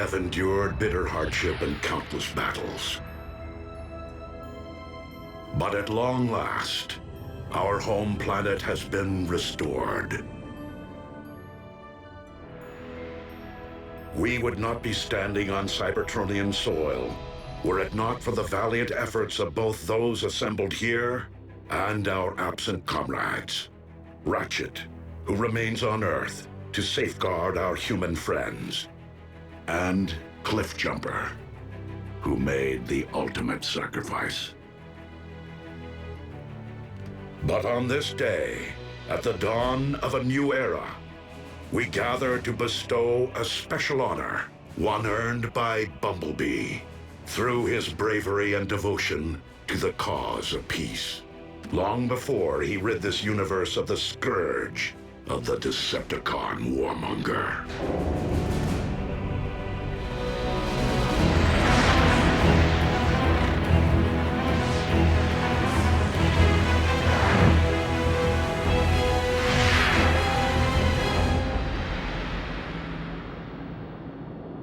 have endured bitter hardship and countless battles. But at long last, our home planet has been restored. We would not be standing on Cybertronian soil were it not for the valiant efforts of both those assembled here and our absent comrades. Ratchet, who remains on Earth to safeguard our human friends, and Cliffjumper, who made the ultimate sacrifice. But on this day, at the dawn of a new era, we gather to bestow a special honor, one earned by Bumblebee, through his bravery and devotion to the cause of peace, long before he rid this universe of the scourge of the Decepticon warmonger.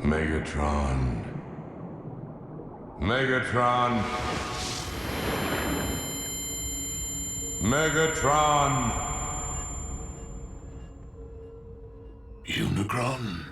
Megatron. Megatron. Megatron. Unicron.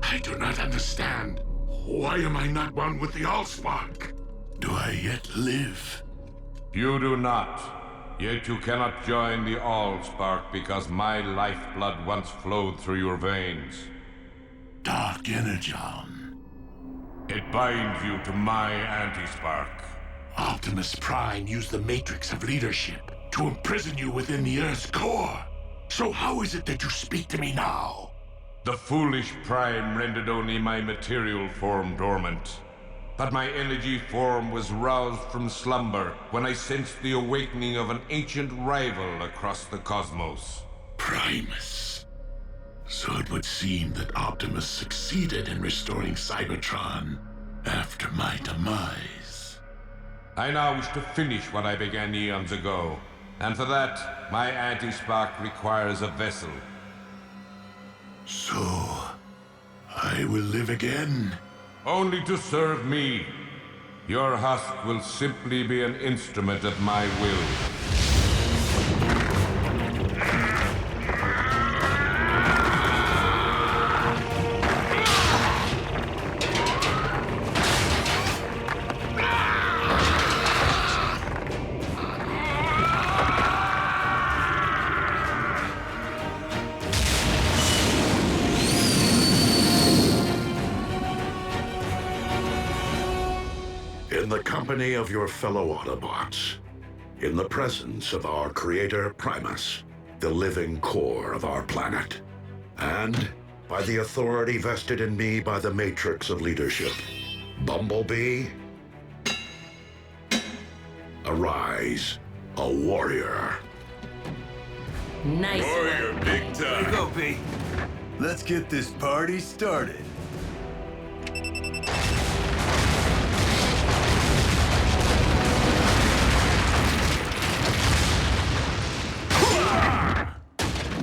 I do not understand. Why am I not one with the Allspark? Do I yet live? You do not. Yet you cannot join the Allspark because my lifeblood once flowed through your veins. Dark Energon. It binds you to my anti-spark. Optimus Prime used the Matrix of leadership to imprison you within the Earth's core. So how is it that you speak to me now? The foolish Prime rendered only my material form dormant. But my energy form was roused from slumber when I sensed the awakening of an ancient rival across the cosmos. Primus. So it would seem that Optimus succeeded in restoring Cybertron after my demise. I now wish to finish what I began eons ago, and for that, my anti-spark requires a vessel. So, I will live again? Only to serve me. Your husk will simply be an instrument of my will. In the company of your fellow Autobots, in the presence of our creator Primus, the living core of our planet, and by the authority vested in me by the Matrix of Leadership, Bumblebee, arise, a warrior. Nice. Warrior, big time. Go, B. Let's get this party started.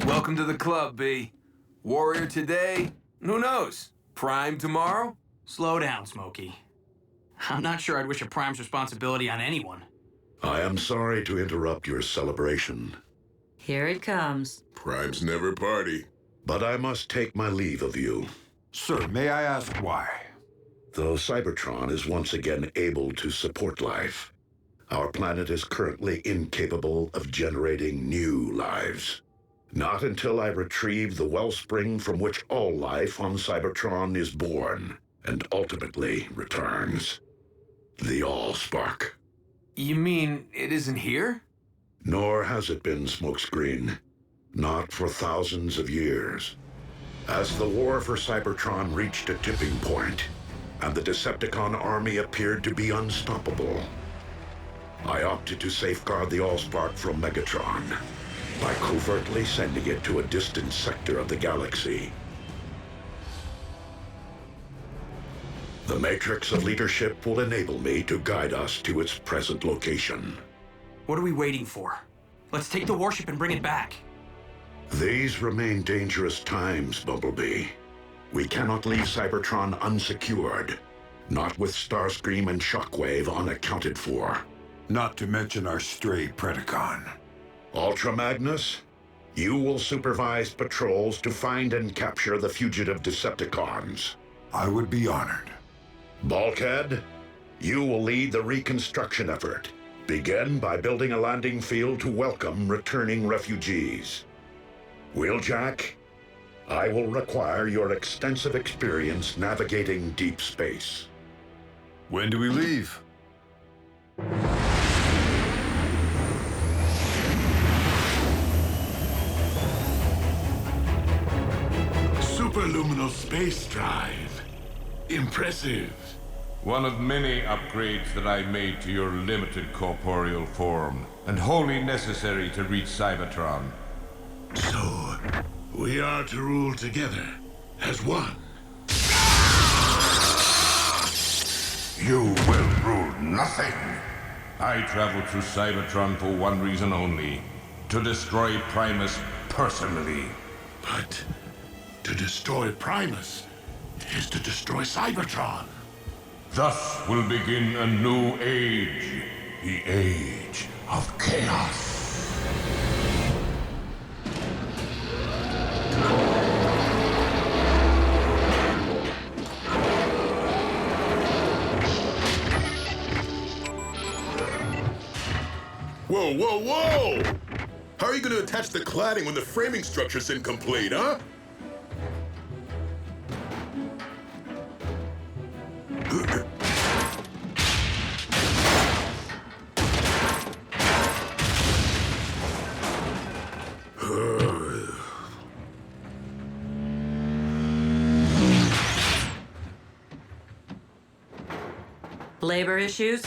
Welcome to the club, B. Warrior today, who knows? Prime tomorrow? Slow down, Smokey. I'm not sure I'd wish a Prime's responsibility on anyone. I am sorry to interrupt your celebration, Here it comes. Primes never party. but I must take my leave of you. Sir, may I ask why? Though Cybertron is once again able to support life, our planet is currently incapable of generating new lives. Not until I retrieve the wellspring from which all life on Cybertron is born and ultimately returns. The Allspark. You mean it isn't here? Nor has it been, Smokescreen. Not for thousands of years. As the war for Cybertron reached a tipping point, and the Decepticon army appeared to be unstoppable, I opted to safeguard the Allspark from Megatron. by covertly sending it to a distant sector of the galaxy. The matrix of leadership will enable me to guide us to its present location. What are we waiting for? Let's take the warship and bring it back. These remain dangerous times, Bumblebee. We cannot leave Cybertron unsecured, not with Starscream and Shockwave unaccounted for. Not to mention our stray Predacon. Ultra Magnus, you will supervise patrols to find and capture the fugitive Decepticons. I would be honored. Bulkhead, you will lead the reconstruction effort. Begin by building a landing field to welcome returning refugees. Wheeljack, I will require your extensive experience navigating deep space. When do we leave? Superluminal space drive. Impressive. One of many upgrades that I made to your limited corporeal form, and wholly necessary to reach Cybertron. So, we are to rule together as one. You will rule nothing. I traveled through Cybertron for one reason only: to destroy Primus personally. But to destroy Primus is to destroy Cybertron. Thus will begin a new age, the age of chaos. Whoa, whoa, whoa! How are you going to attach the cladding when the framing structure's incomplete, huh? Labor issues?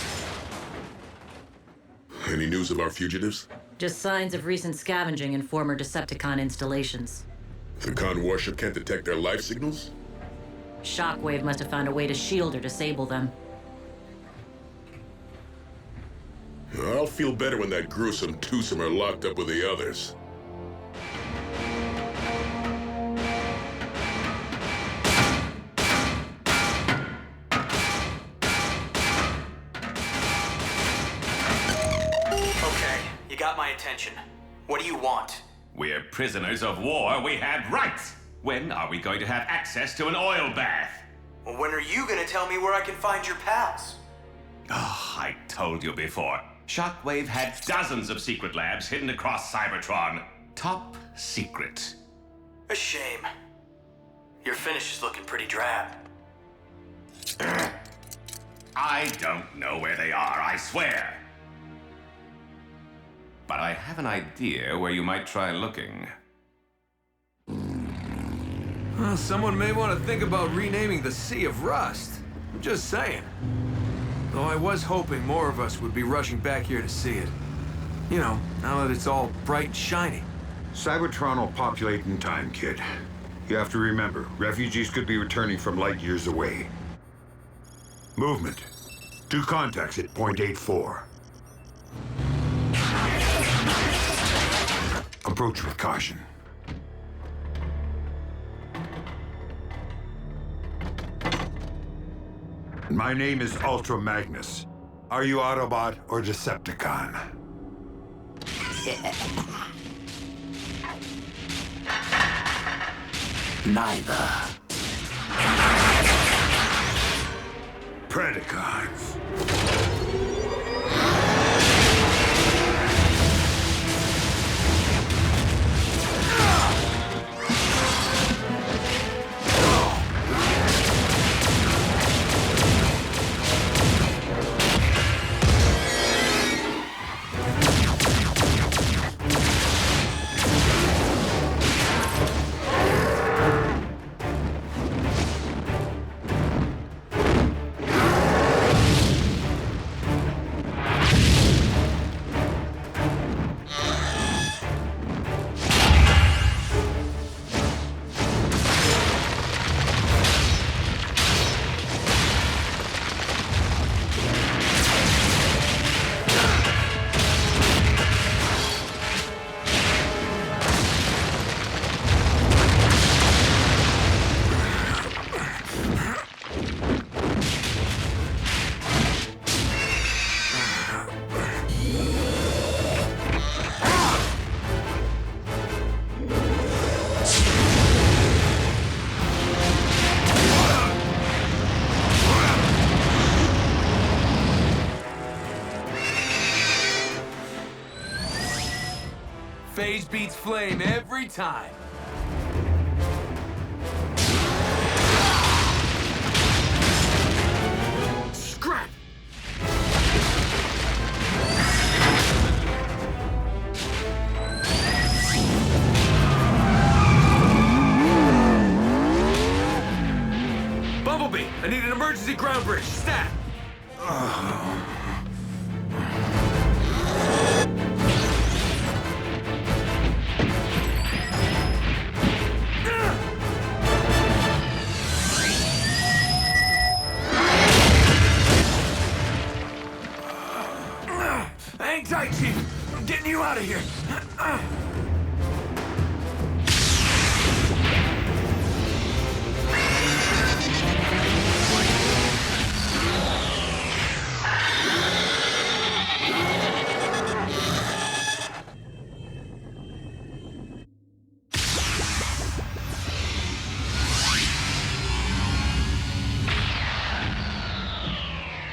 Any news of our fugitives? Just signs of recent scavenging in former Decepticon installations. The Con warship can't detect their life signals? Shockwave must have found a way to shield or disable them. I'll feel better when that gruesome twosome are locked up with the others. Okay, you got my attention. What do you want? We're prisoners of war. We have rights. When are we going to have access to an oil bath? Well, when are you gonna tell me where I can find your pals? Oh, I told you before. Shockwave had dozens of secret labs hidden across Cybertron. Top secret. A shame. Your finish is looking pretty drab. I don't know where they are, I swear. But I have an idea where you might try looking. Well, someone may want to think about renaming the Sea of Rust. I'm just saying. Though I was hoping more of us would be rushing back here to see it. You know, now that it's all bright and shiny. Cybertron will populate in time, kid. You have to remember, refugees could be returning from light years away. Movement. 2 contacts at point 84. Approach with caution. My name is Ultra Magnus. Are you Autobot or Decepticon? Neither. Predacons. Phase beats flame every time. Scrap! Bumblebee, I need an emergency ground bridge. Stat! Hang tight, Chief. I'm getting you out of here.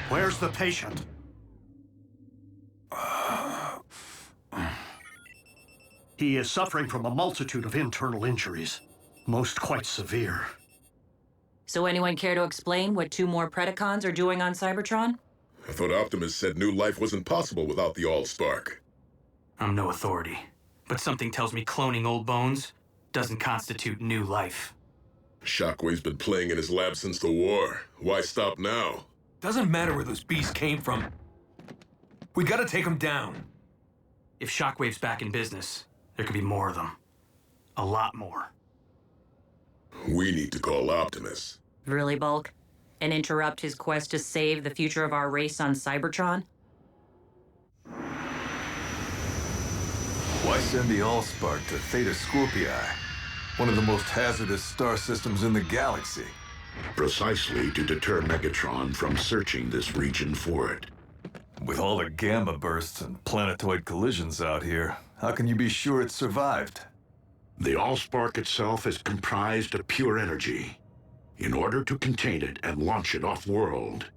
Where's the patient? He is suffering from a multitude of internal injuries, most quite severe. So anyone care to explain what 2 more Predacons are doing on Cybertron? I thought Optimus said new life wasn't possible without the All-Spark. I'm no authority, but something tells me cloning old bones doesn't constitute new life. Shockwave's been playing in his lab since the war. Why stop now? Doesn't matter where those beasts came from. We gotta take them down. If Shockwave's back in business, there could be more of them. A lot more. We need to call Optimus. Really, Bulk? And interrupt his quest to save the future of our race on Cybertron? Why send the Allspark to Theta Scorpii, one of the most hazardous star systems in the galaxy? Precisely to deter Megatron from searching this region for it. With all the gamma bursts and planetoid collisions out here, how can you be sure it survived? The Allspark itself is comprised of pure energy. In order to contain it and launch it off-world,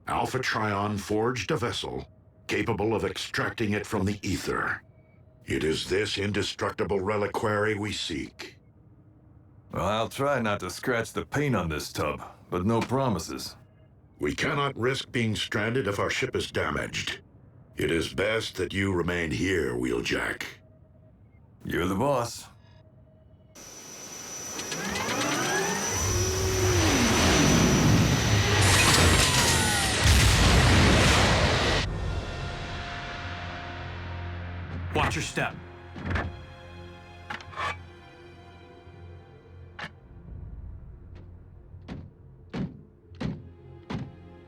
Alpha Trion forged a vessel capable of extracting it from the ether. It is this indestructible reliquary we seek. Well, I'll try not to scratch the paint on this tub, but no promises. We cannot risk being stranded if our ship is damaged. It is best that you remain here, Wheeljack. You're the boss. Watch your step.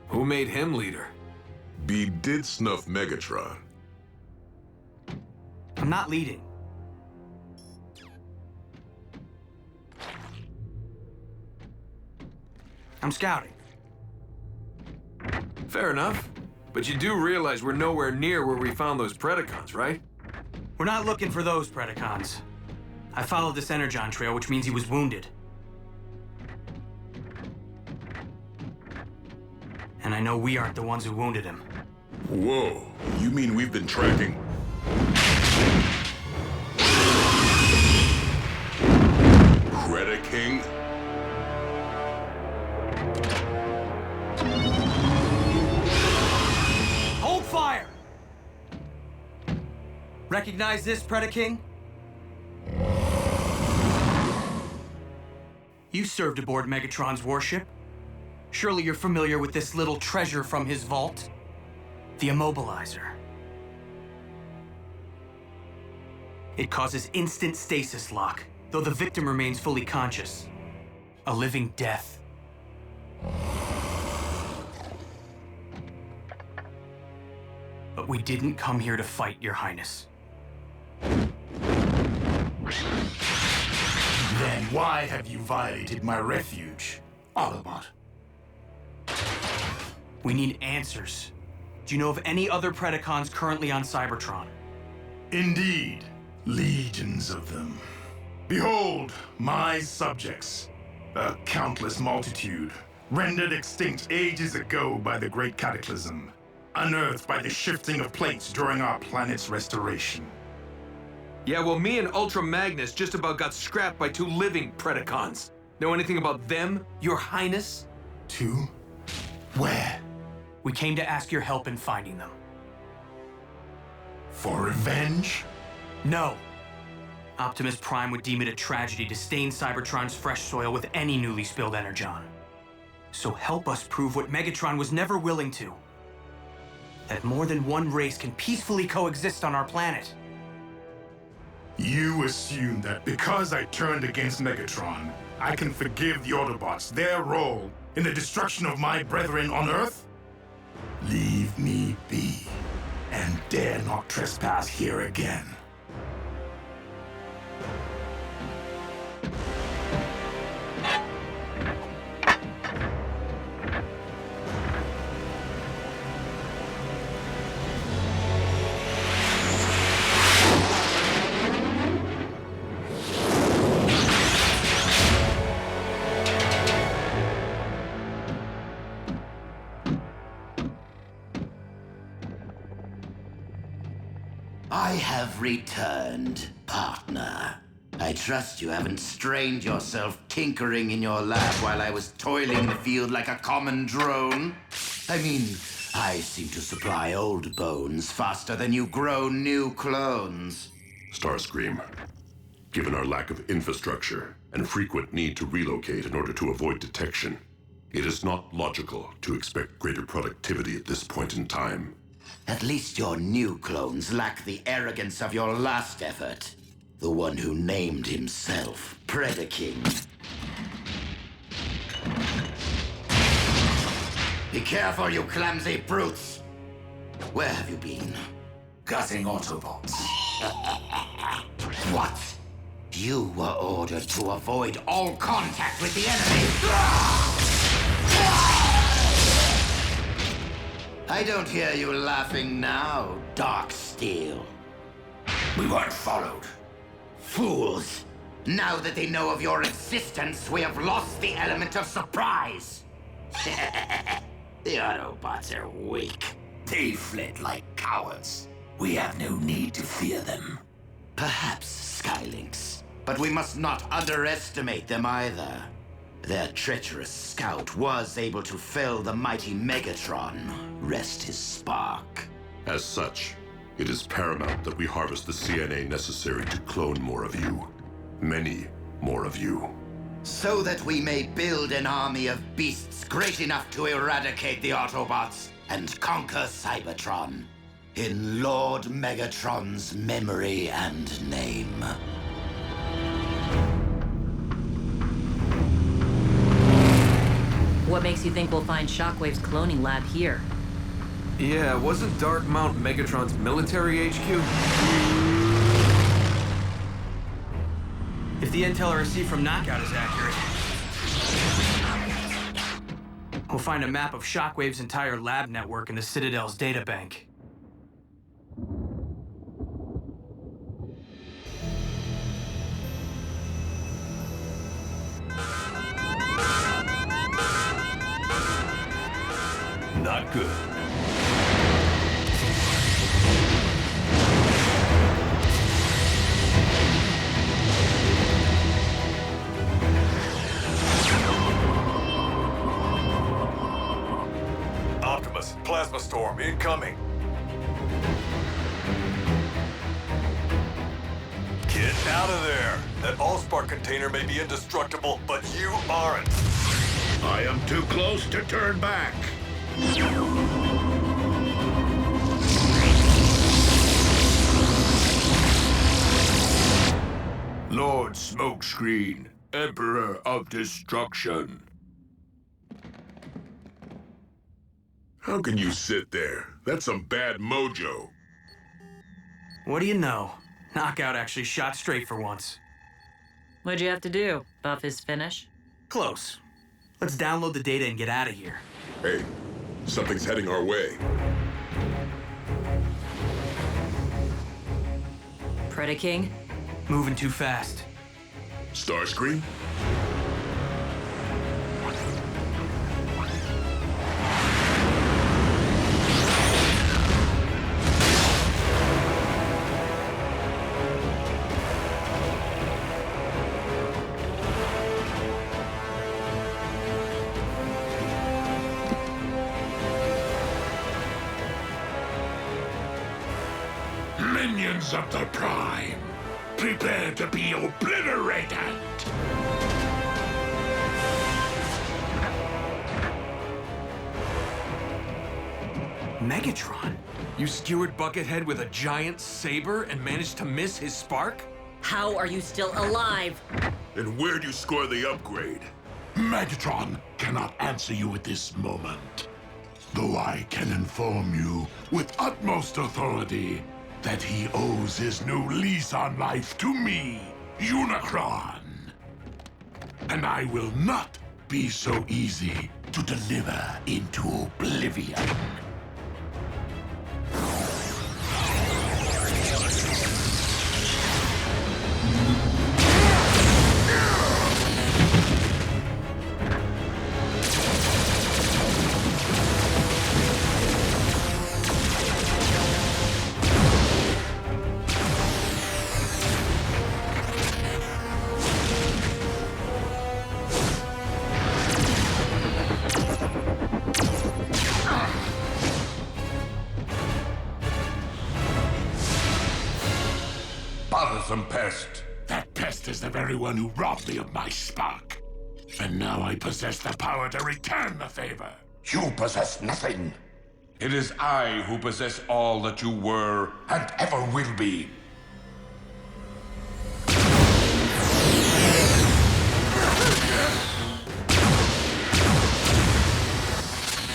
Who made him leader? B did snuff Megatron. I'm not leading. I'm scouting. Fair enough. But you do realize we're nowhere near where we found those Predacons, right? We're not looking for those Predacons. I followed this Energon trail, which means he was wounded. And I know we aren't the ones who wounded him. Whoa, you mean we've been tracking... Predaking? Hold fire! Recognize this, Predaking? You served aboard Megatron's warship. Surely you're familiar with this little treasure from his vault? The Immobilizer. It causes instant stasis lock, though the victim remains fully conscious. A living death. But we didn't come here to fight, Your Highness. Then why have you violated my refuge, Autobot? We need answers. Do you know of any other Predacons currently on Cybertron? Indeed, legions of them. Behold, my subjects, a countless multitude, rendered extinct ages ago by the Great Cataclysm, unearthed by the shifting of plates during our planet's restoration. Yeah, well, me and Ultra Magnus just about got scrapped by 2 living Predacons. Know anything about them, Your Highness? 2? Where? We came to ask your help in finding them. For revenge? No. Optimus Prime would deem it a tragedy to stain Cybertron's fresh soil with any newly spilled energon. So help us prove what Megatron was never willing to. That more than one race can peacefully coexist on our planet. You assume that because I turned against Megatron, I can forgive the Autobots their role in the destruction of my brethren on Earth? Leave me be, and dare not trespass here again. I have returned, partner. I trust you haven't strained yourself tinkering in your lab while I was toiling in the field like a common drone. I mean, I seem to supply old bones faster than you grow new clones. Starscream, given our lack of infrastructure and frequent need to relocate in order to avoid detection, it is not logical to expect greater productivity at this point in time. At least your new clones lack the arrogance of your last effort. The one who named himself Predacons. Be careful, you clumsy brutes! Where have you been? Gutting Autobots. What? You were ordered to avoid all contact with the enemy! I don't hear you laughing now, Darksteel. We weren't followed. Fools! Now that they know of your existence, we have lost the element of surprise. The Autobots are weak. They fled like cowards. We have no need to fear them. Perhaps Skylinks, but we must not underestimate them either. Their treacherous scout was able to fell the mighty Megatron. Rest his spark. As such, it is paramount that we harvest the CNA necessary to clone more of you. Many more of you. So that we may build an army of beasts great enough to eradicate the Autobots and conquer Cybertron. In Lord Megatron's memory and name. What makes you think we'll find Shockwave's cloning lab here? Yeah, wasn't Dark Mount Megatron's military HQ? If the intel I received from Knockout is accurate, we'll find a map of Shockwave's entire lab network in the Citadel's databank. Not good. Optimus, plasma storm incoming. Get out of there. That Allspark container may be indestructible, but you aren't. I am too close to turn back. Lord Smokescreen, Emperor of Destruction. How can you sit there? That's some bad mojo. What do you know? Knockout actually shot straight for once. What'd you have to do? Buff his finish? Close. Let's download the data and get out of here. Hey, something's heading our way. Predaking? Moving too fast. Starscream? Minions of the Prime, prepare to be obliterated! Megatron? You skewered Buckethead with a giant saber and managed to miss his spark? How are you still alive? And where'd you score the upgrade? Megatron cannot answer you at this moment, though I can inform you with utmost authority that he owes his new lease on life to me, Unicron. And I will not be so easy to deliver into oblivion. Bothersome pest. That pest is the very one who robbed me of my spark. And now I possess the power to return the favor. You possess nothing. It is I who possess all that you were and ever will be.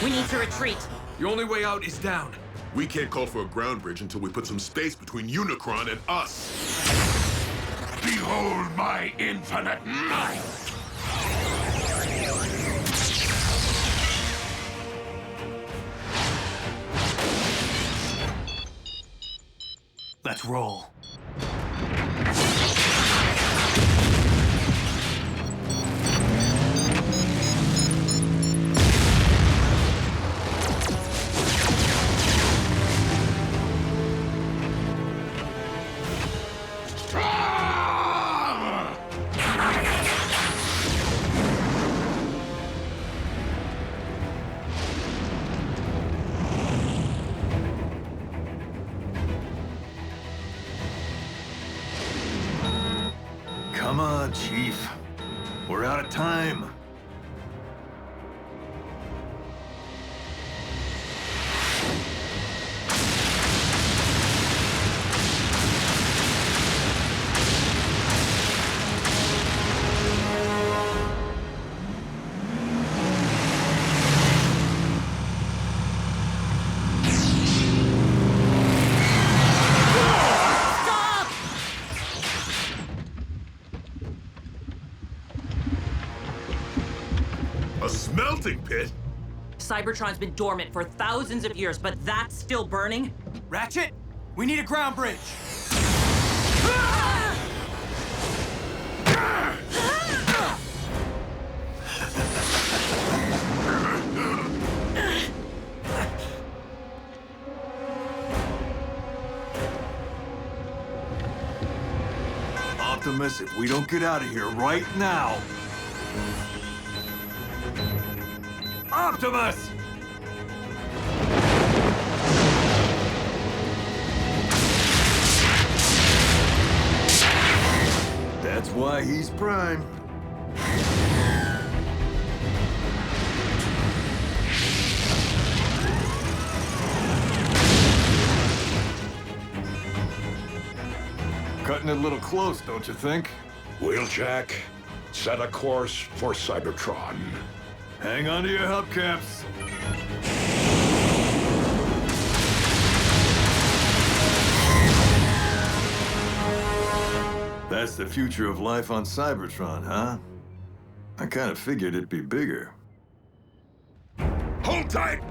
We need to retreat. The only way out is down. We can't call for a ground bridge until we put some space between Unicron and us. Behold my infinite might! Let's roll. Come on, Chief. We're out of time. A smelting pit? Cybertron's been dormant for thousands of years, but that's still burning? Ratchet, we need a ground bridge. Optimus, if we don't get out of here right now... Optimus! That's why he's Prime. Cutting it a little close, don't you think? Wheeljack, set a course for Cybertron. Hang on to your hubcaps. That's the future of life on Cybertron, huh? I kind of figured it'd be bigger. Hold tight!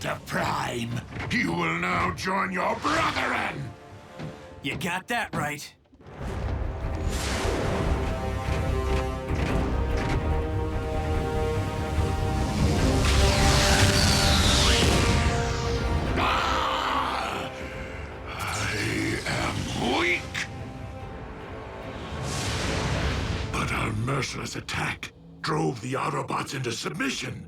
Delta Prime, you will now join your brethren! You got that right. I am weak! But our merciless attack drove the Autobots into submission.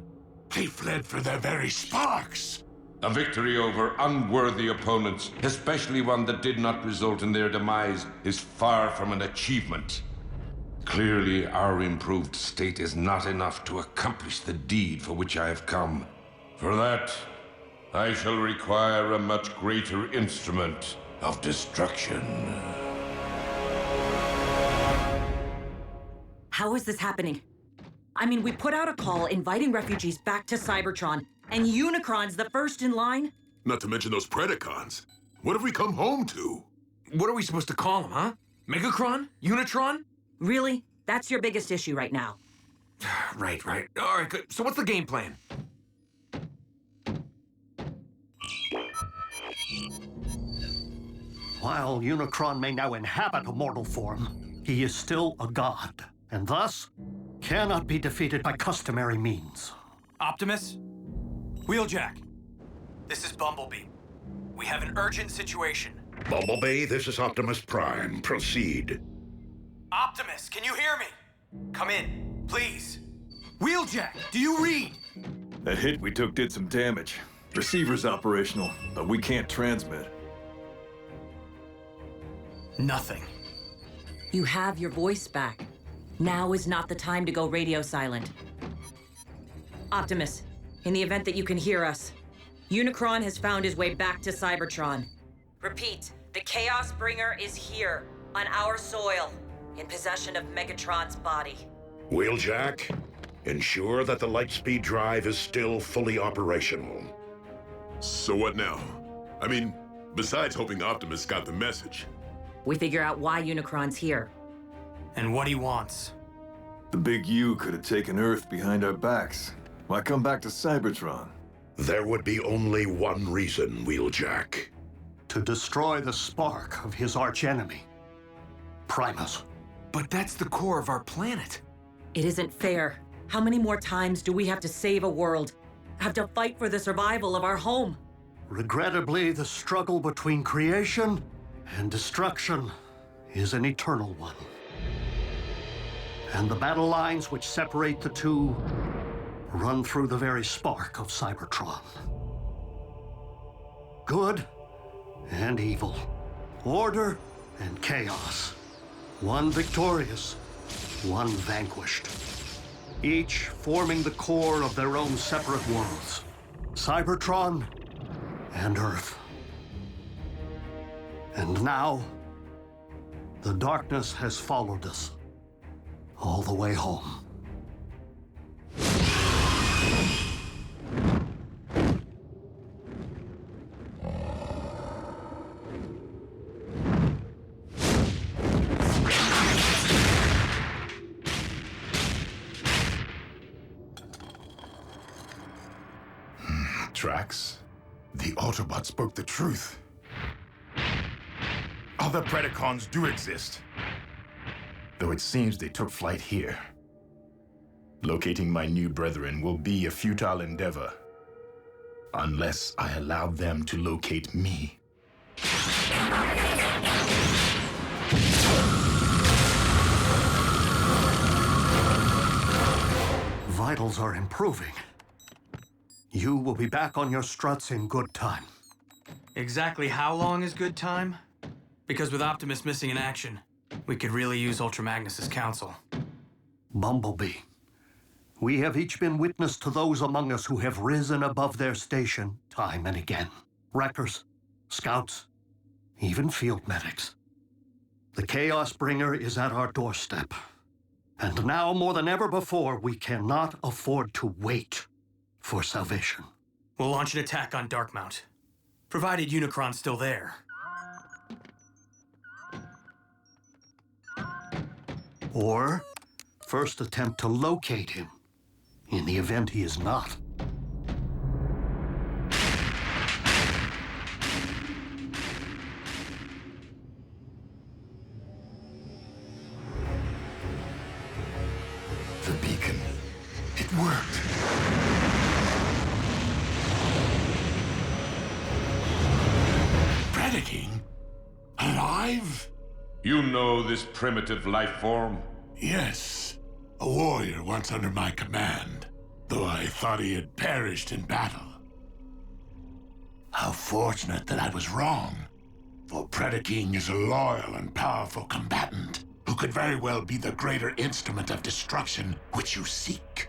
They fled for their very sparks. A victory over unworthy opponents, especially one that did not result in their demise, is far from an achievement. Clearly, our improved state is not enough to accomplish the deed for which I have come. For that, I shall require a much greater instrument of destruction. How is this happening? I mean, we put out a call inviting refugees back to Cybertron, and Unicron's the first in line? Not to mention those Predacons. What have we come home to? What are we supposed to call them, huh? Megacron? Unitron? Really? That's your biggest issue right now. Right. All right, good. So what's the game plan? While Unicron may now inhabit a mortal form, he is still a god, and thus cannot be defeated by customary means. Optimus? Wheeljack. This is Bumblebee. We have an urgent situation. Bumblebee, this is Optimus Prime. Proceed. Optimus, can you hear me? Come in, please. Wheeljack, do you read? That hit we took did some damage. Receiver's operational, but we can't transmit. Nothing. You have your voice back. Now is not the time to go radio silent. Optimus, in the event that you can hear us, Unicron has found his way back to Cybertron. Repeat, the Chaos Bringer is here, on our soil, in possession of Megatron's body. Wheeljack, ensure that the Lightspeed drive is still fully operational. So what now? I mean, besides hoping Optimus got the message. We figure out why Unicron's here. And what he wants. The big U could have taken Earth behind our backs. Why come back to Cybertron? There would be only one reason, Wheeljack. To destroy the spark of his archenemy, Primus. But that's the core of our planet. It isn't fair. How many more times do we have to save a world? Have to fight for the survival of our home? Regrettably, the struggle between creation and destruction is an eternal one. And the battle lines which separate the two run through the very spark of Cybertron. Good and evil, order and chaos. One victorious, one vanquished. Each forming the core of their own separate worlds. Cybertron and Earth. And now, the darkness has followed us all the way home. Drax, the Autobot spoke the truth. Other Predacons do exist, though it seems they took flight here. Locating my new brethren will be a futile endeavor, unless I allow them to locate me. Vitals are improving. You will be back on your struts in good time. Exactly how long is good time? Because with Optimus missing in action, we could really use Ultra Magnus's counsel. Bumblebee, we have each been witness to those among us who have risen above their station time and again. Wreckers, scouts, even field medics. The Chaos Bringer is at our doorstep. And now, more than ever before, we cannot afford to wait for salvation. We'll launch an attack on Darkmount, provided Unicron's still there. Or first attempt to locate him, in the event he is not. worked. Predaking? Alive? You know this primitive life form? Yes. A warrior once under my command, though I thought he had perished in battle. How fortunate that I was wrong, for Predaking is a loyal and powerful combatant who could very well be the greater instrument of destruction which you seek.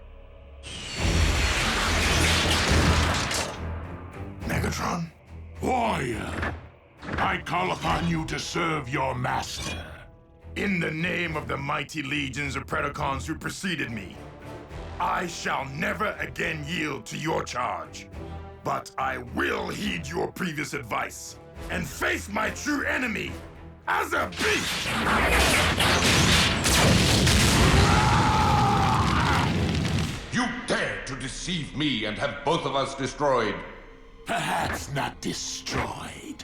Megatron? Warrior, I call upon you to serve your master. In the name of the mighty legions of Predacons who preceded me, I shall never again yield to your charge. But I will heed your previous advice and face my true enemy as a beast! You dare to deceive me and have both of us destroyed. Perhaps not destroyed.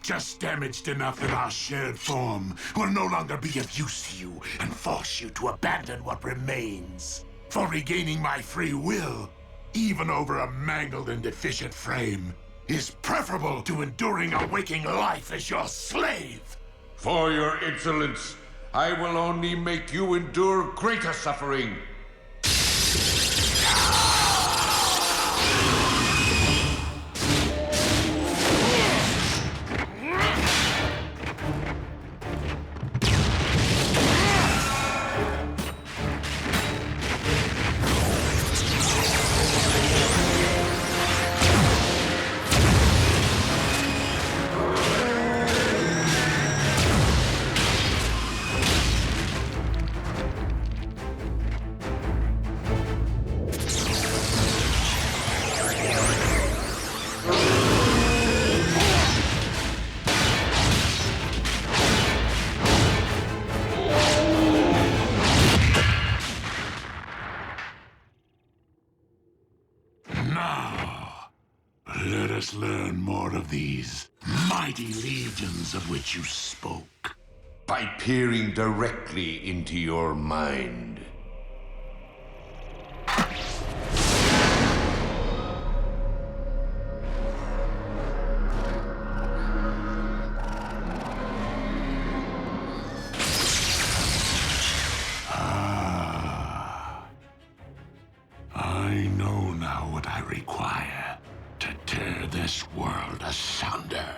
Just damaged enough that our shared form will no longer be of use to you and force you to abandon what remains. For regaining my free will, even over a mangled and deficient frame, is preferable to enduring a waking life as your slave. For your insolence, I will only make you endure greater suffering. Let us learn more of these mighty legions of which you spoke. By peering directly into your mind. I know now what I require to tear this world asunder.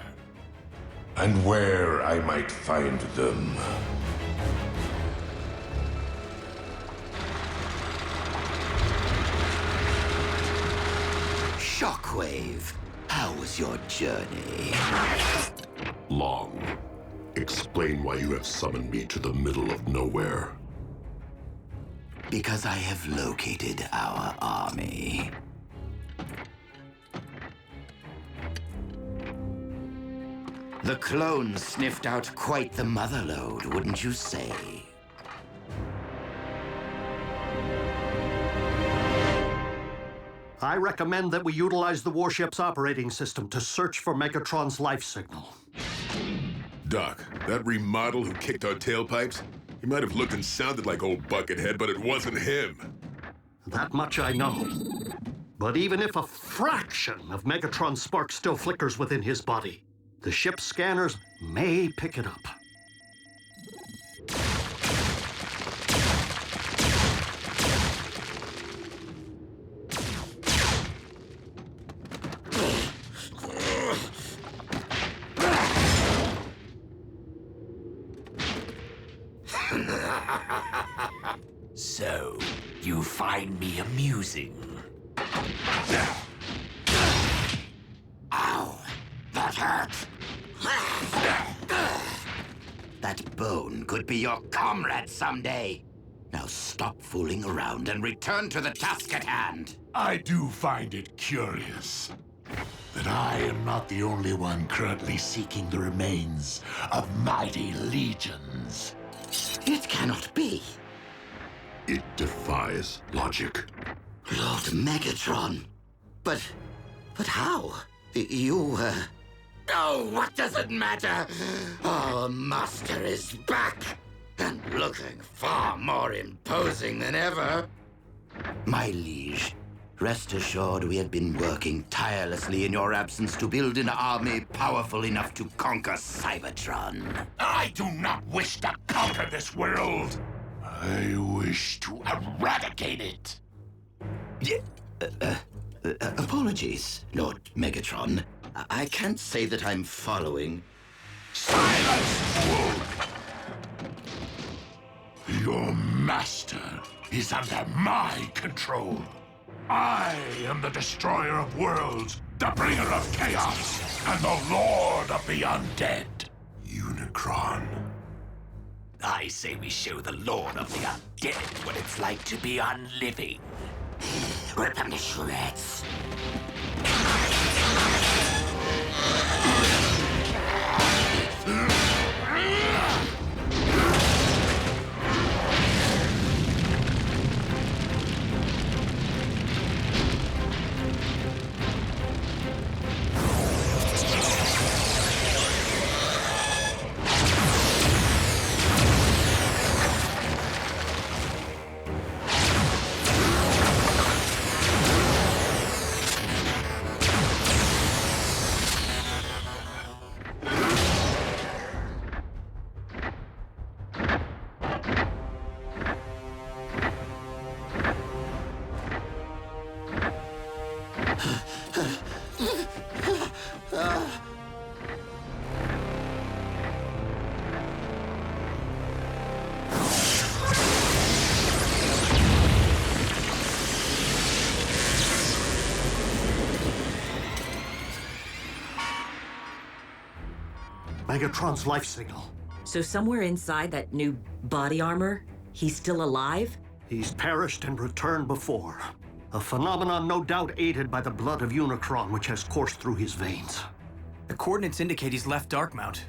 And where I might find them. Shockwave, how was your journey? Long. Explain why you have summoned me to the middle of nowhere. Because I have located our army. The clones sniffed out quite the motherlode, wouldn't you say? I recommend that we utilize the warship's operating system to search for Megatron's life signal. Doc, that remodel who kicked our tailpipes, he might have looked and sounded like old Buckethead, but it wasn't him. That much I know. But even if a fraction of Megatron's spark still flickers within his body, the ship's scanners may pick it up. So, you find me amusing? Ow! That hurt! That bone could be your comrade someday. Now stop fooling around and return to the task at hand. I do find it curious that I am not the only one currently seeking the remains of mighty legions. It cannot be. It defies logic. Lord Megatron. But how? You, Oh, what does it matter? Our master is back, and looking far more imposing than ever. My liege, rest assured we have been working tirelessly in your absence to build an army powerful enough to conquer Cybertron. I do not wish to conquer this world. I wish to eradicate it. Apologies, Lord Megatron. I can't say that I'm following. Silence, fool! Your master is under my control. I am the destroyer of worlds, the bringer of chaos, and the lord of the undead. Unicron. I say we show the lord of the undead what it's like to be unliving. Rip them to shreds. Megatron's life signal. So somewhere inside that new body armor, he's still alive? He's perished and returned before. A phenomenon no doubt aided by the blood of Unicron, which has coursed through his veins. The coordinates indicate he's left Darkmount.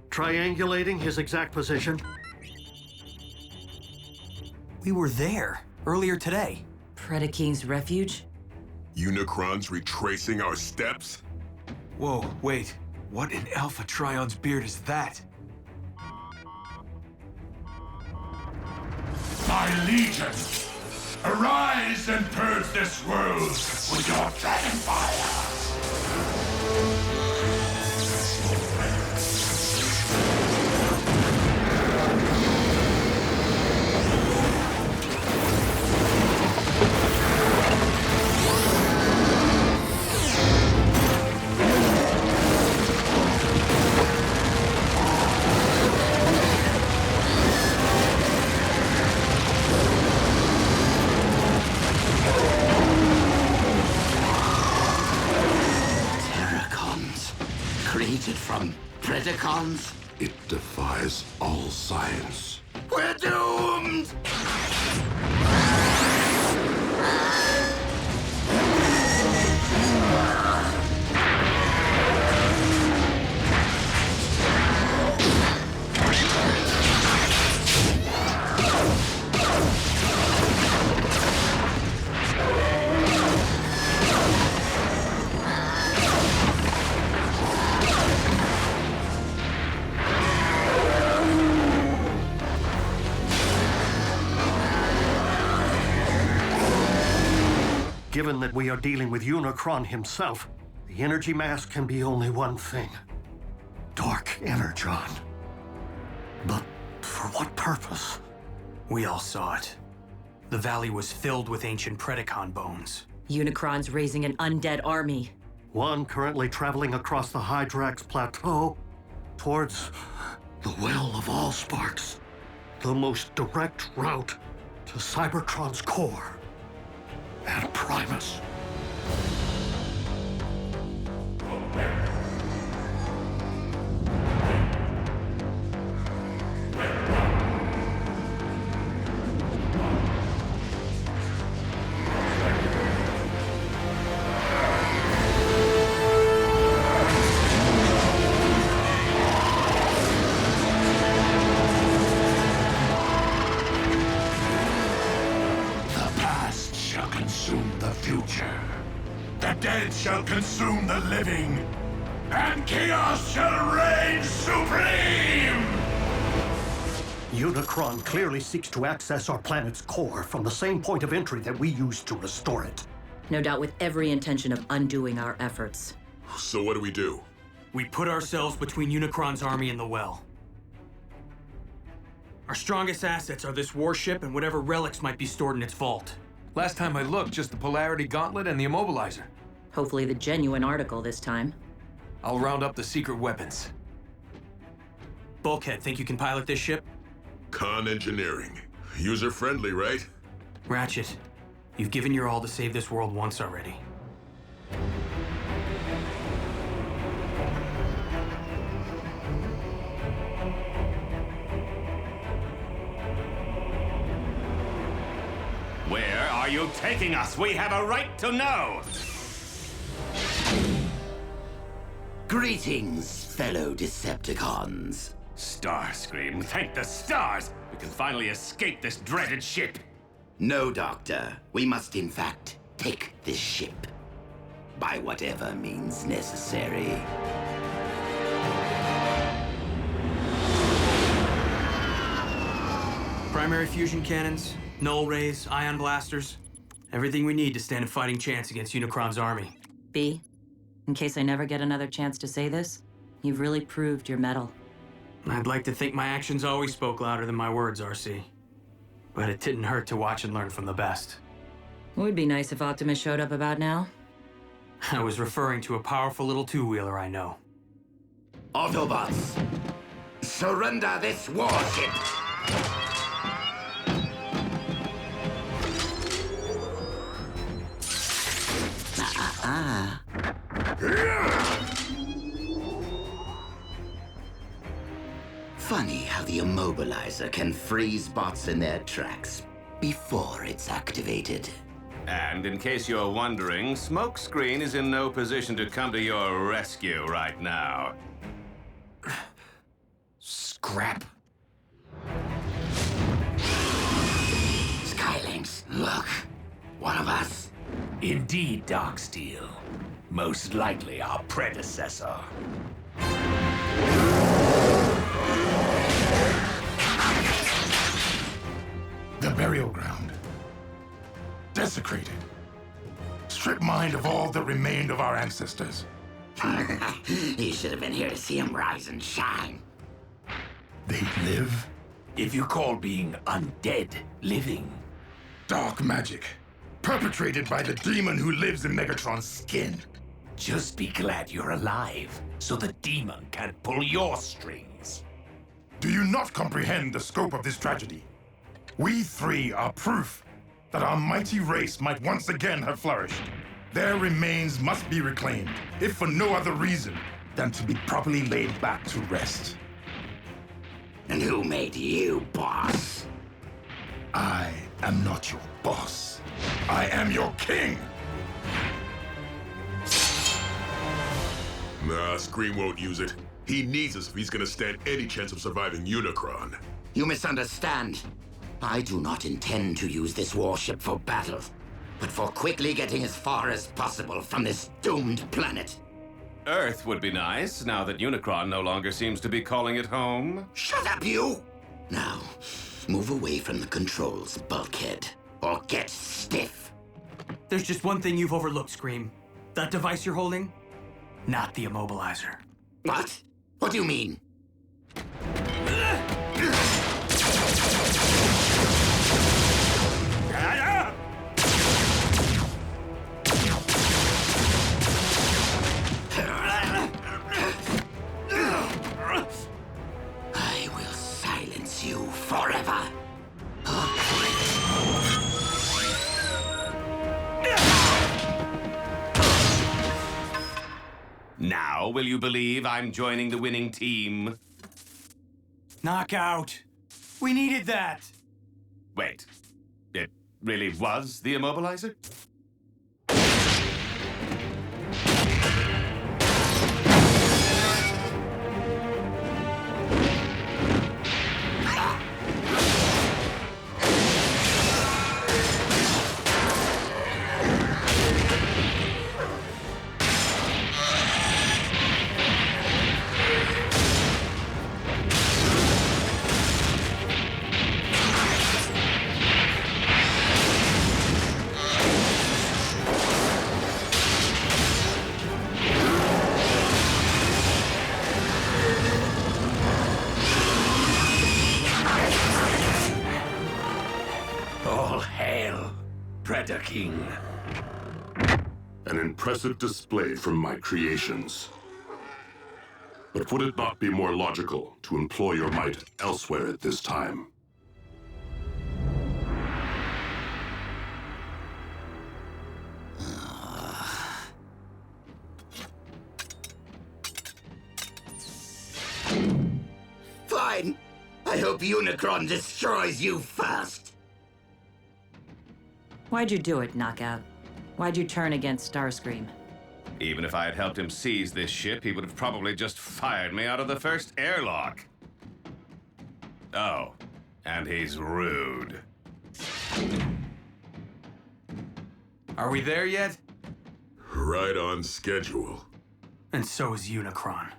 Triangulating his exact position. We were there earlier today. Predacons Refuge? Unicron's retracing our steps? Whoa, wait. What in Alpha Trion's beard is that? My legion, arise and purge this world with your dragon fire! From Predacons? It defies all science. We're doomed! Given that we are dealing with Unicron himself, the energy mass can be only one thing. Dark Energon. But for what purpose? We all saw it. The valley was filled with ancient Predacon bones. Unicron's raising an undead army. One currently traveling across the Hydrax Plateau towards the Well of Allsparks, the most direct route to Cybertron's core and Primus. Shall consume the living, and chaos shall reign supreme! Unicron clearly seeks to access our planet's core from the same point of entry that we used to restore it. No doubt with every intention of undoing our efforts. So what do? We put ourselves between Unicron's army and the well. Our strongest assets are this warship and whatever relics might be stored in its vault. Last time I looked, just the Polarity Gauntlet and the Immobilizer. Hopefully the genuine article this time. I'll round up the secret weapons. Bulkhead, think you can pilot this ship? Con engineering. User-friendly, right? Ratchet, you've given your all to save this world once already. Where are you taking us? We have a right to know! Greetings, fellow Decepticons. Starscream, thank the stars! We can finally escape this dreaded ship! No, Doctor. We must, in fact, take this ship. By whatever means necessary. Primary fusion cannons, null rays, ion blasters. Everything we need to stand a fighting chance against Unicron's army. B, in case I never get another chance to say this, you've really proved your mettle. I'd like to think my actions always spoke louder than my words, RC. But it didn't hurt to watch and learn from the best. It would be nice if Optimus showed up about now. I was referring to a powerful little two-wheeler I know. Autobots, surrender this warship! Funny how the Immobilizer can freeze bots in their tracks before it's activated. And in case you're wondering, Smokescreen is in no position to come to your rescue right now. Scrap. Skylynx, look. One of us. Indeed, Darksteel. Most likely our predecessor. The burial ground. Desecrated. Stripped mind of all that remained of our ancestors. You should have been here to see him rise and shine. They live? If you call being undead living. Dark magic. Perpetrated by the demon who lives in Megatron's skin. Just be glad you're alive, so the demon can't pull your strings. Do you not comprehend the scope of this tragedy? We three are proof that our mighty race might once again have flourished. Their remains must be reclaimed, if for no other reason than to be properly laid back to rest. And who made you boss? I am not your boss. I am your king! Nah, Scream won't use it. He needs us if he's gonna stand any chance of surviving Unicron. You misunderstand. I do not intend to use this warship for battle, but for quickly getting as far as possible from this doomed planet. Earth would be nice, now that Unicron no longer seems to be calling it home. Shut up, you! Now, move away from the controls, Bulkhead, or get stiff. There's just one thing you've overlooked, Scream. That device you're holding? Not the Immobilizer. What? What do you mean? I will silence you forever. Now, will you believe I'm joining the winning team? Knockout! We needed that! Wait, it really was the Immobilizer? King. An impressive display from my creations. But would it not be more logical to employ your might elsewhere at this time? Fine. I hope Unicron destroys you first. Why'd you do it, Knockout? Why'd you turn against Starscream? Even if I had helped him seize this ship, he would have probably just fired me out of the first airlock. Oh, and he's rude. Are we there yet? Right on schedule. And so is Unicron.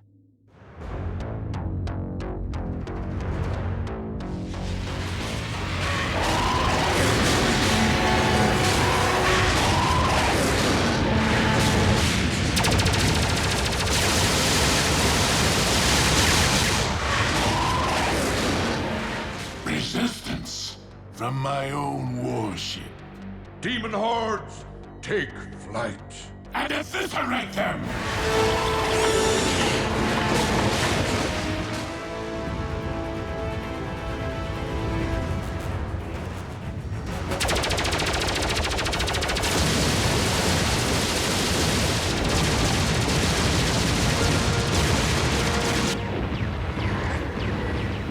Resistance from my own warship. Demon hordes, take flight. And eviscerate them!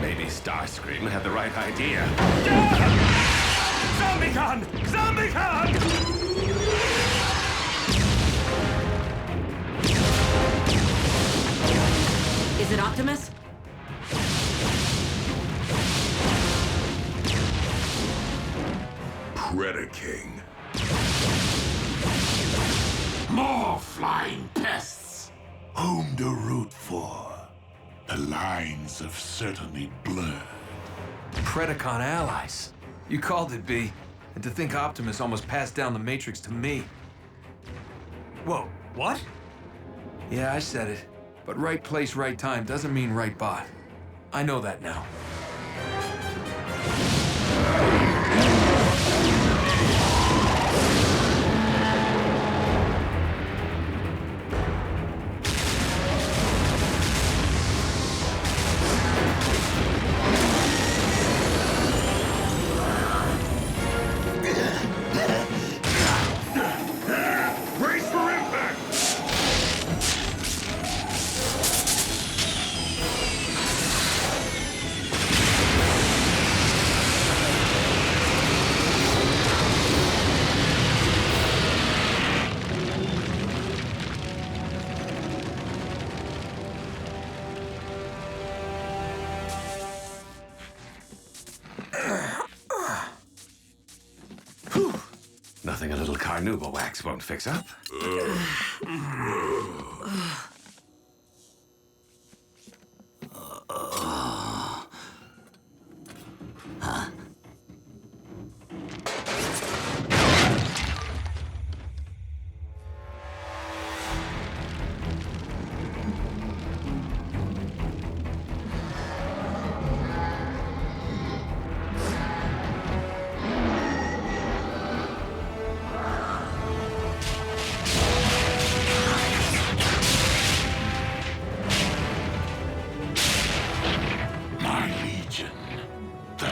Maybe Starscream had the right idea. Zombicon! Zombicon! Is it Optimus? Predacons. More flying pests! Whom to root for? The lines have certainly blurred. Predacon allies. You called it, B. And to think Optimus almost passed down the Matrix to me. Whoa, what? Yeah, I said it. But right place, right time doesn't mean right bot. I know that now. Nothing a little carnauba wax won't fix up.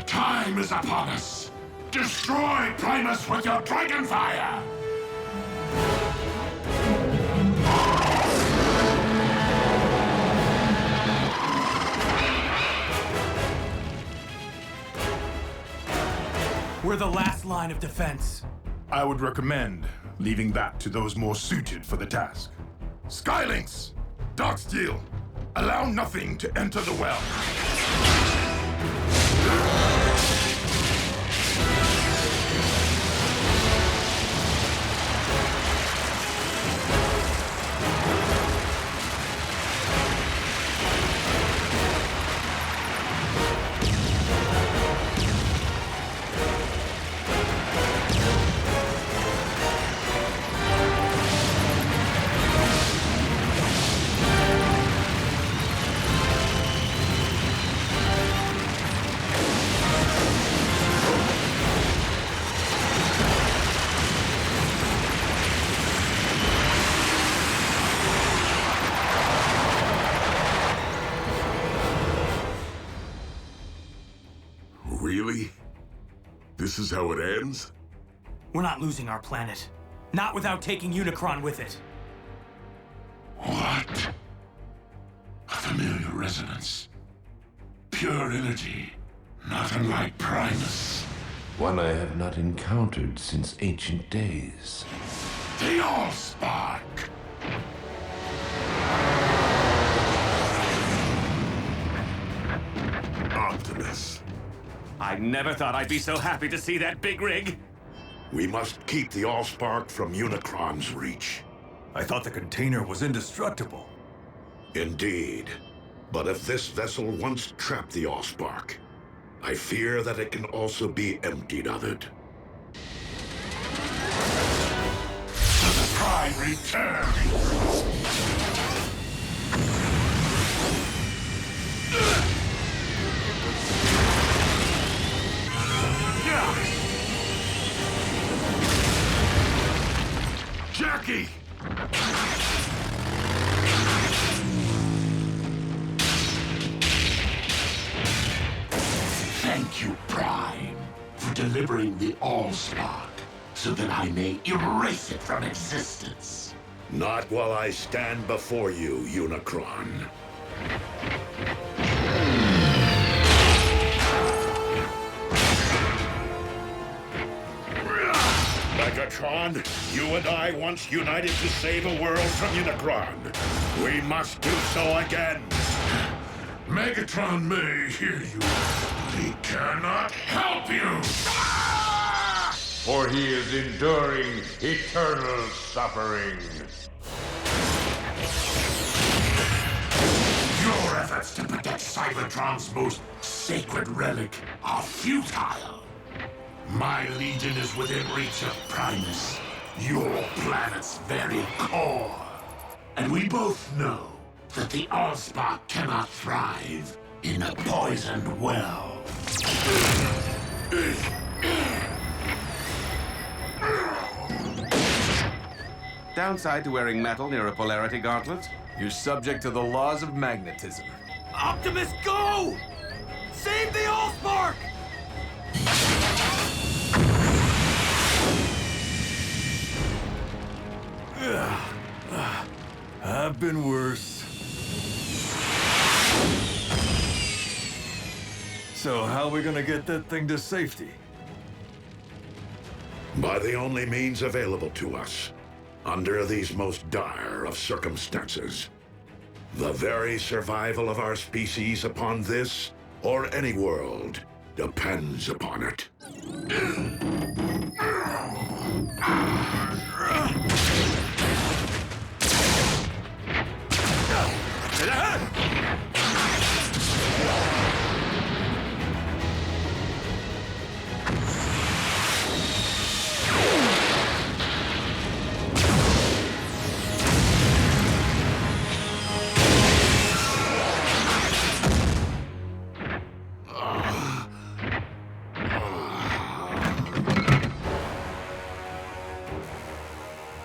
Time is upon us! Destroy Primus with your dragon fire! We're the last line of defense. I would recommend leaving that to those more suited for the task. Skylinks! Darksteel! Allow nothing to enter the well. Really? This is how it ends? We're not losing our planet. Not without taking Unicron with it. What? A familiar resonance. Pure energy, not unlike Primus. One I have not encountered since ancient days. The Allspark! Optimus. I never thought I'd be so happy to see that big rig. We must keep the Allspark from Unicron's reach. I thought the container was indestructible. Indeed. But if this vessel once trapped the Allspark, I fear that it can also be emptied of it. The Prime returns! Jackie! Thank you, Prime, for delivering the Allspark, so that I may erase it from existence. Not while I stand before you, Unicron. Megatron, you and I once united to save a world from Unicron. We must do so again. Megatron may hear you, but he cannot help you! For he is enduring eternal suffering. Your efforts to protect Cybertron's most sacred relic are futile. My Legion is within reach of Primus, your planet's very core. And we both know that the Allspark cannot thrive in a poisoned well. Downside to wearing metal near a polarity gauntlet? You're subject to the laws of magnetism. Optimus, go! Save the Allspark! I've been worse. So how are we gonna get that thing to safety? By the only means available to us, under these most dire of circumstances. The very survival of our species upon this, or any world, depends upon it.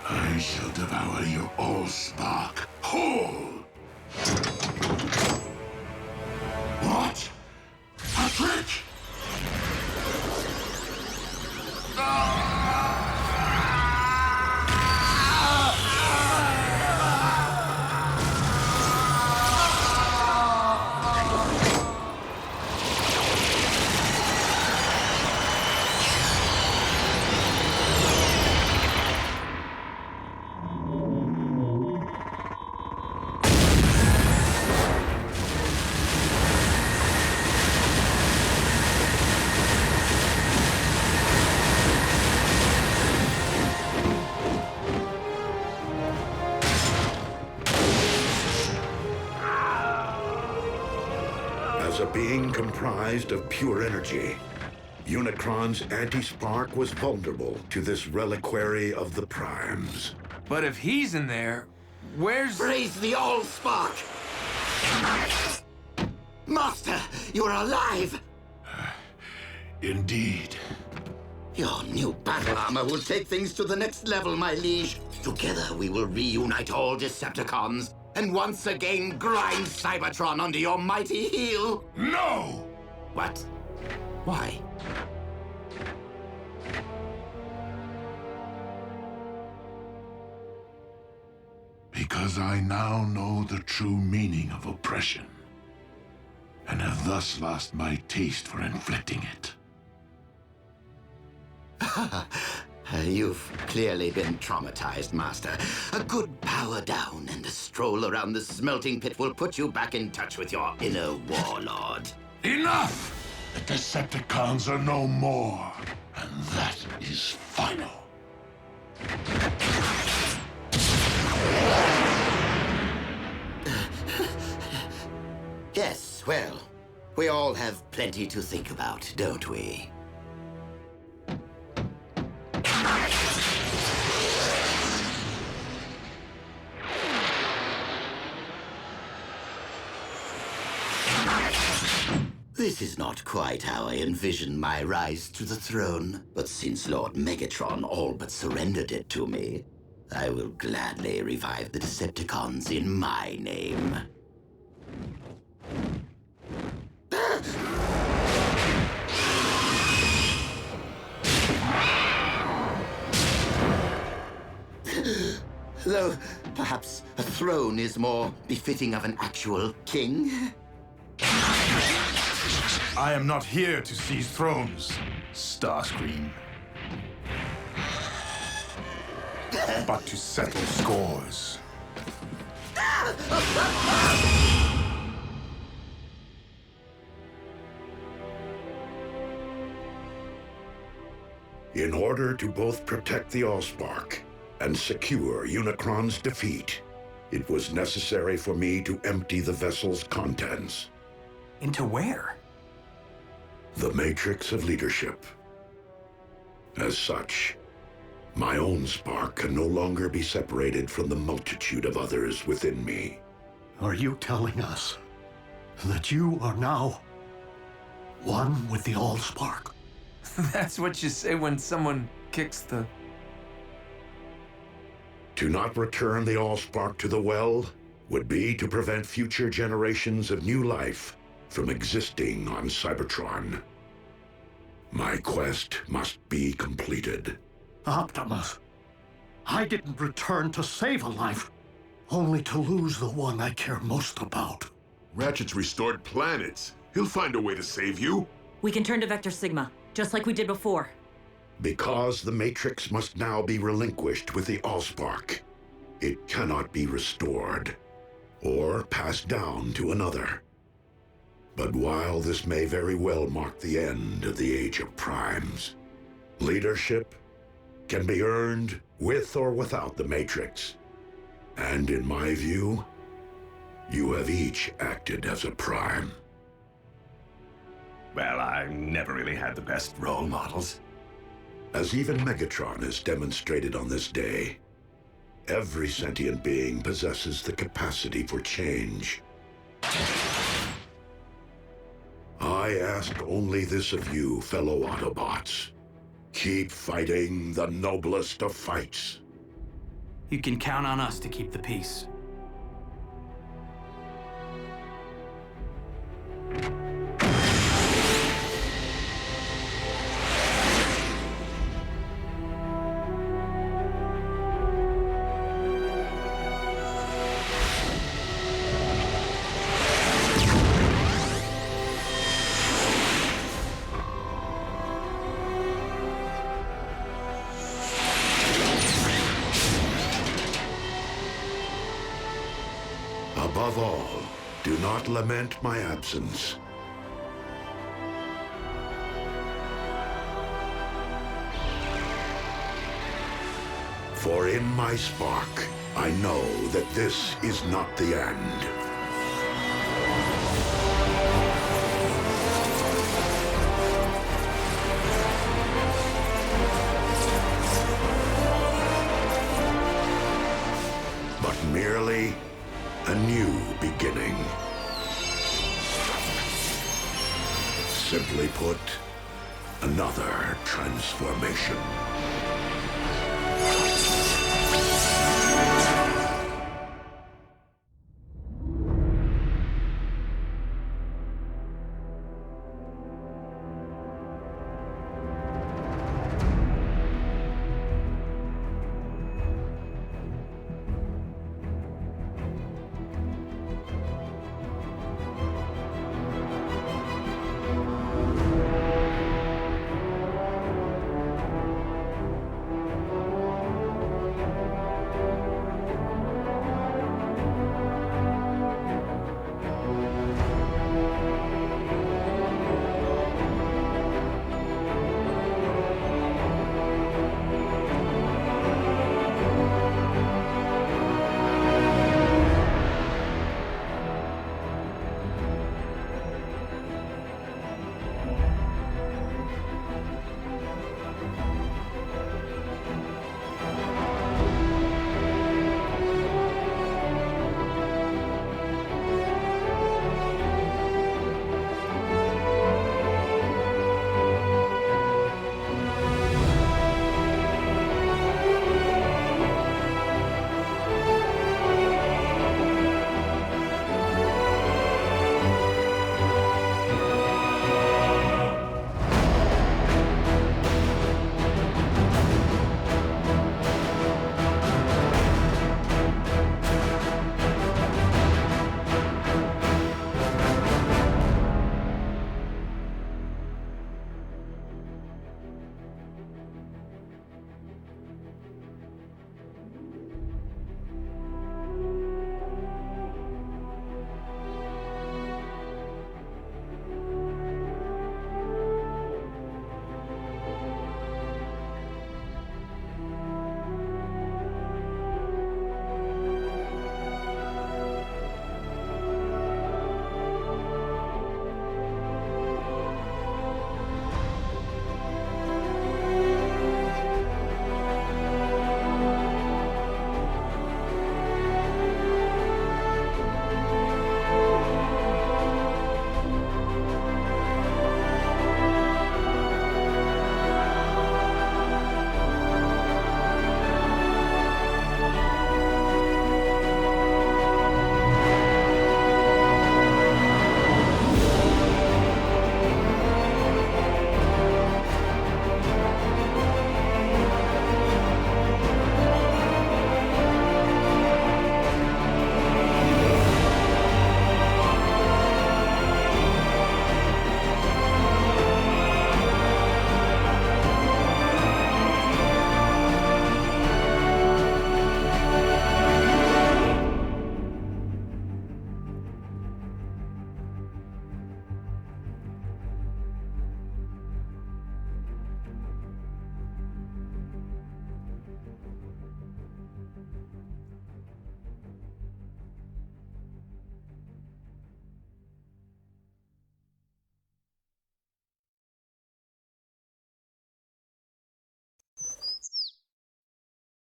I shall devour your Allspark whole! What? A trick? As a being comprised of pure energy, Unicron's anti-spark was vulnerable to this reliquary of the Primes. But if he's in there, where's... Raise the Allspark! Master, you're alive! Indeed. Your new battle armor will take things to the next level, my liege. Together we will reunite all Decepticons and once again grind Cybertron under your mighty heel. No! What? Why? Because I now know the true meaning of oppression, and have thus lost my taste for inflicting it. You've clearly been traumatized, Master. A good power down and a stroll around the smelting pit will put you back in touch with your inner warlord. Enough! The Decepticons are no more, and that is final. Yes, well, we all have plenty to think about, don't we? This is not quite how I envisioned my rise to the throne, but since Lord Megatron all but surrendered it to me, I will gladly revive the Decepticons in my name. Though, perhaps a throne is more befitting of an actual king. I am not here to seize thrones, Starscream. But to settle scores. In order to both protect the Allspark and secure Unicron's defeat, it was necessary for me to empty the vessel's contents. Into where? The Matrix of Leadership. As such, my own spark can no longer be separated from the multitude of others within me. Are you telling us that you are now one with the Allspark? That's what you say when someone kicks the... To not return the Allspark to the well would be to prevent future generations of new life from existing on Cybertron. My quest must be completed. Optimus, I didn't return to save a life, only to lose the one I care most about. Ratchet's restored planets. He'll find a way to save you. We can turn to Vector Sigma, just like we did before. Because the Matrix must now be relinquished with the Allspark, it cannot be restored or passed down to another. But while this may very well mark the end of the Age of Primes, leadership can be earned with or without the Matrix. And in my view, you have each acted as a Prime. Well, I never really had the best role models. As even Megatron has demonstrated on this day, every sentient being possesses the capacity for change. I ask only this of you, fellow Autobots. Keep fighting the noblest of fights. You can count on us to keep the peace. Above all, do not lament my absence. For in my spark, I know that this is not the end. But merely a new beginning. Simply put, another transformation.